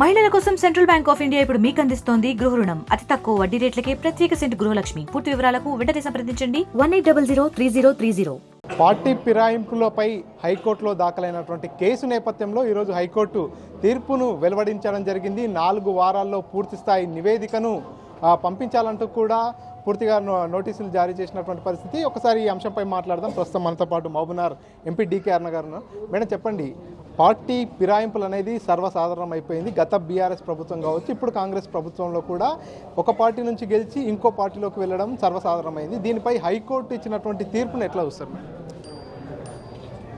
మహిళల కోసం central bank of India ఇప్పుడు మీకు అందిస్తోంది గృహ రుణం అతి తక్కువ వడ్డీ రేట్లకే ప్రత్యేక సెంటు గృహలక్ష్మి. పూర్తి వివరాలకు వెంటనే సంప్రదించండి 18003030. పార్టీ ఫిరాయింపులపై హైకోర్టులో దాఖలైనటువంటి కేసు నేపథ్యంలో ఈరోజు హైకోర్టు తీర్పును వెలువడించడం జరిగింది. 4 వారాల్లో పూర్తిస్థాయి నివేదికను పంపించాలంటూ కూడా పూర్తిగా నోటీసులు జారీ చేసినటువంటి పరిస్థితి. ఒకసారి ఈ అంశంపై మాట్లాడదాం. ప్రస్తుతం మనతో పాటు మహబూబ్నగర్ ఎంపీ డీకే అరుణ గారు. మేడం చెప్పండి, పార్టీ ఫిరాయింపులు అనేది సర్వసాధారణం అయిపోయింది. గత బీఆర్ఎస్ ప్రభుత్వం కావచ్చు, ఇప్పుడు కాంగ్రెస్ ప్రభుత్వంలో కూడా ఒక పార్టీ నుంచి గెలిచి ఇంకో పార్టీలోకి వెళ్ళడం సర్వసాధారణమైంది. దీనిపై హైకోర్టు ఇచ్చినటువంటి తీర్పును ఎట్లా చూస్తారు?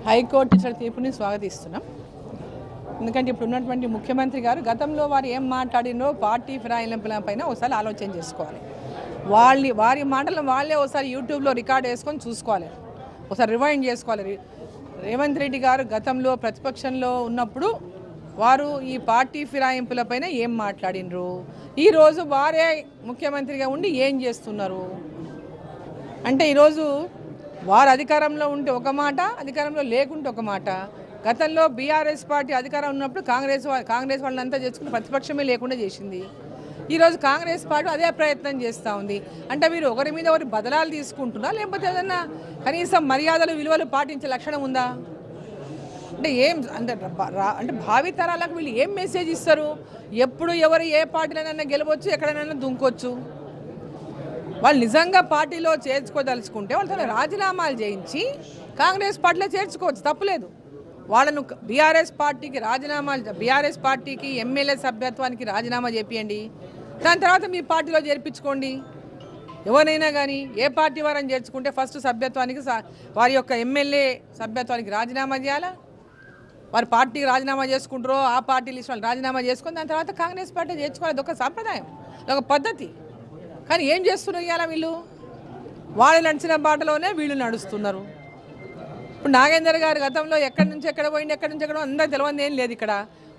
హైకోర్టు ఇచ్చిన తీర్పుని స్వాగతిస్తున్నాం. ఎందుకంటే ఇప్పుడు ఉన్నటువంటి ముఖ్యమంత్రి గారు గతంలో వారు ఏం మాట్లాడినో పార్టీ ఫిరాయింపుల పైన ఒకసారి ఆలోచన చేసుకోవాలి. వారి మాటలను వాళ్ళే ఒకసారి యూట్యూబ్లో రికార్డ్ వేసుకొని చూసుకోవాలి, ఒకసారి రివైండ్ చేసుకోవాలి. రేవంత్ రెడ్డి గారు గతంలో ప్రతిపక్షంలో ఉన్నప్పుడు వారు ఈ పార్టీ ఫిరాయింపులపైన ఏం మాట్లాడినరు, ఈరోజు వారే ముఖ్యమంత్రిగా ఉండి ఏం చేస్తున్నారు అంటే, ఈరోజు వారు అధికారంలో ఉంటే ఒక మాట, అధికారంలో లేకుంటే ఒక మాట. గతంలో బీఆర్ఎస్ పార్టీ అధికారం ఉన్నప్పుడు కాంగ్రెస్ వాళ్ళంతా చేసుకుని ప్రతిపక్షమే లేకుండా చేసింది. ఈరోజు కాంగ్రెస్ పార్టీ అదే ప్రయత్నం చేస్తూ ఉంది. అంటే మీరు ఒకరి మీద ఒకరి బదలాలు తీసుకుంటున్నా, లేకపోతే ఏదన్నా కనీసం మర్యాదలు విలువలు పాటించే లక్షణం ఉందా? అంటే అంటే భావితరాలకు వీళ్ళు ఏం మెసేజ్ ఇస్తారు? ఎప్పుడు ఎవరు ఏ పార్టీలోనైనా గెలవచ్చు, ఎక్కడైనా దుంకొచ్చు. వాళ్ళు నిజంగా పార్టీలో చేర్చుకోదలుచుకుంటే వాళ్ళతో రాజీనామాలు చేయించి కాంగ్రెస్ పార్టీలో చేర్చుకోవచ్చు, తప్పులేదు. వాళ్ళను బీఆర్ఎస్ పార్టీకి ఎమ్మెల్యే సభ్యత్వానికి రాజీనామా చేపియండి, దాని తర్వాత మీ పార్టీలో చేర్పించుకోండి. ఎవరైనా కానీ ఏ పార్టీ వారని చేర్చుకుంటే ఫస్ట్ సభ్యత్వానికి వారి యొక్క ఎమ్మెల్యే సభ్యత్వానికి రాజీనామా చేయాలా. వారి పార్టీకి రాజీనామా చేసుకుంటారో ఆ పార్టీ లిస్ట్ వాళ్ళు రాజీనామా చేసుకుని దాని తర్వాత కాంగ్రెస్ పార్టీ చేర్చుకోవాలి. అదొక సాంప్రదాయం, ఒక పద్ధతి. కానీ ఏం చేస్తున్నారు ఇవాళ వీళ్ళు? వాళ్ళు నడిచిన బాటలోనే వీళ్ళు నడుస్తున్నారు. ఇప్పుడు నాగేందర్ గారు గతంలో ఎక్కడి నుంచి ఎక్కడ పోయింది, ఎక్కడి నుంచి ఎక్కడ అందరూ తెలియదు, ఏం లేదు. ఇక్కడ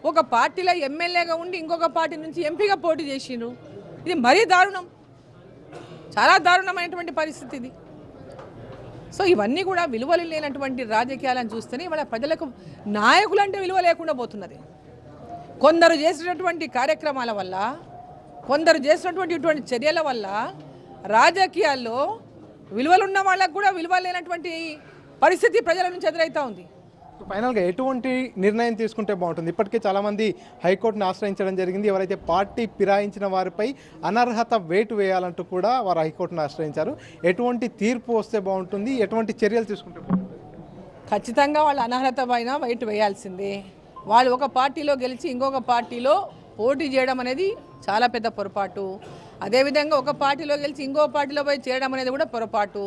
ఒక పార్టీలో ఎమ్మెల్యేగా ఉండి ఇంకొక పార్టీ నుంచి ఎంపీగా పోటీ చేసిండ్రు. ఇది మరీ దారుణం, చాలా దారుణమైనటువంటి పరిస్థితి ఇది. సో ఇవన్నీ కూడా విలువలు లేనటువంటి రాజకీయాలను చూస్తేనే ఇవాళ ప్రజలకు నాయకులు అంటే విలువ లేకుండా పోతున్నది. కొందరు చేసినటువంటి కార్యక్రమాల వల్ల, కొందరు చేసినటువంటి ఇటువంటి చర్యల వల్ల రాజకీయాల్లో విలువలున్న వాళ్ళకు కూడా విలువ లేనటువంటి పరిస్థితి ప్రజల నుంచి ఎదురవుతూ ఉంది. ఫైనల్గా ఎటువంటి నిర్ణయం తీసుకుంటే బాగుంటుంది? ఇప్పటికే చాలామంది హైకోర్టును ఆశ్రయించడం జరిగింది. ఎవరైతే పార్టీ ఫిరాయించిన వారిపై అనర్హత వేటు వేయాలంటూ కూడా వారు హైకోర్టును ఆశ్రయించారు. ఎటువంటి తీర్పు వస్తే బాగుంటుంది? ఎటువంటి చర్యలు తీసుకుంటే బాగుంటుంది? ఖచ్చితంగా వాళ్ళు అనర్హత పైన వేటు వేయాల్సిందే. వాళ్ళు ఒక పార్టీలో గెలిచి ఇంకొక పార్టీలో పోటీ చేయడం అనేది చాలా పెద్ద పొరపాటు. అదేవిధంగా ఒక పార్టీలో గెలిచి ఇంకో పార్టీలో పోయి చేరడం అనేది కూడా పొరపాటు.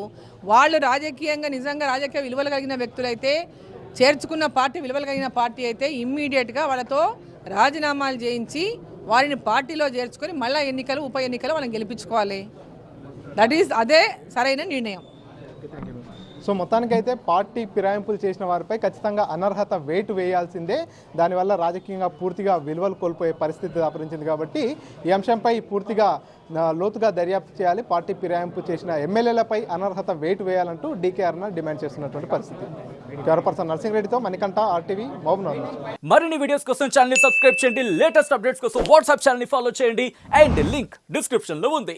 వాళ్ళు రాజకీయంగా నిజంగా రాజకీయ విలువలు కలిగిన వ్యక్తులైతే, చేర్చుకున్న పార్టీ విలువలు కలిగిన పార్టీ అయితే ఇమ్మీడియట్గా వాళ్ళతో రాజీనామాలు చేయించి వారిని పార్టీలో చేర్చుకొని మళ్ళీ ఉప ఎన్నికలు వాళ్ళని గెలిపించుకోవాలి. అదే సరైన నిర్ణయం. సో మొత్తానికైతే పార్టీ ఫిరాయింపులు చేసిన వారిపై ఖచ్చితంగా అనర్హత వేటు వేయాల్సిందే. దానివల్ల రాజకీయంగా పూర్తిగా విలువలు కోల్పోయే పరిస్థితి దాపరించింది. కాబట్టి ఈ అంశంపై పూర్తిగా లోతుగా దర్యాప్తు చేయాలి. పార్టీ ఫిరాయింపు చేసిన ఎమ్మెల్యేలపై అనర్హత వేటు వేయాలంటూ డీకే అరుణ డిమాండ్ చేస్తున్నటువంటి పరిస్థితి. పర్సన్ నర్సింగ్ రెడ్డితో మణికంఠ, RTV, మహబూబ్నగర్. మరిన్ని వీడియోస్ కోసం ఛానల్ ని సబ్స్క్రైబ్ చేయండి. లేటెస్ట్ అప్డేట్స్ కోసం వాట్సాప్ ఛానల్ ని ఫాలో చేయండి. అండ్ లింక్ డిస్క్రిప్షన్ లో ఉంది.